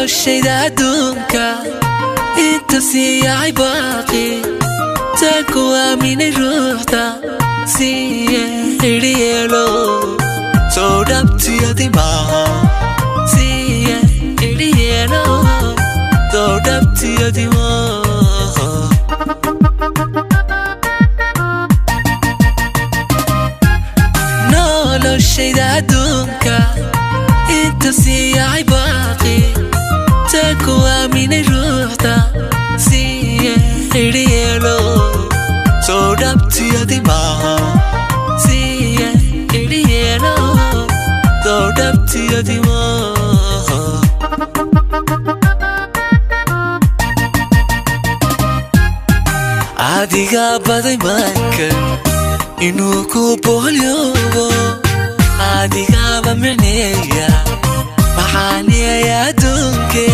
noloshayda adduunka inta siiyay baaqi taku aaminay ruuxda siyeelo soo dhabtiyadi maaha siyeelo soo dhabtiyadi maaha noloshayda adduunka inta siiyay baaqi taku aaminay ruuxda siyeelo soo dhabtiyadi maaha siyeelo soo dhabtiyadi maaha adiga baday maankan inuu ku boolyogo adiga bamneeya maxaaniya adduunke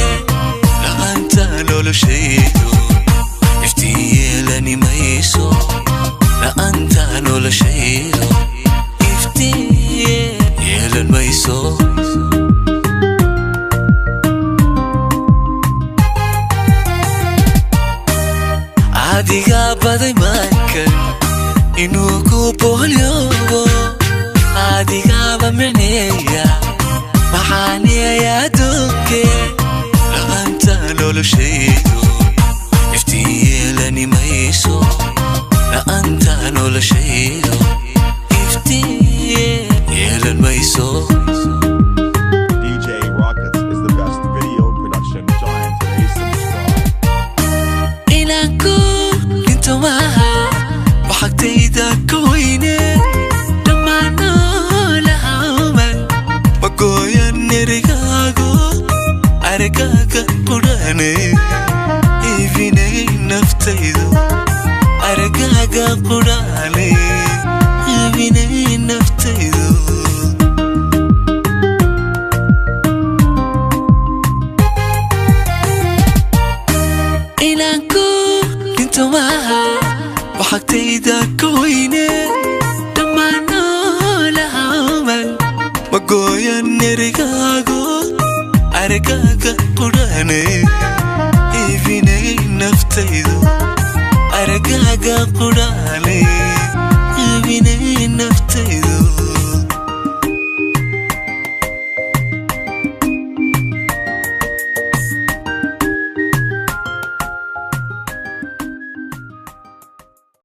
la'aanta noloshaydu iftiyeelani mayso la'aanta noloshaydu iftiyeelan mayso adiga baday maankan inuu ku boolyogo adiga bamneeya maxaaniya adduunke la'aanta noloshaydu iftiyeelani mayso la'aanta noloshaydu iftiyeelan mayso DJ Rockets is the best video production giant today. Subscribe. Inanku into maha waxagtayda koyne dhammaano lahawman magoyan nirigaago aragaaga qudhane ifinay naftaydu aragaaga qudhane ifinay naftaydu inanku into maha waxagtayda koyne dhammaano lahawman magoyan nirigaago aragaaga qudhane ifinay naftaydu aragaaga qudhane ifinay naftaydu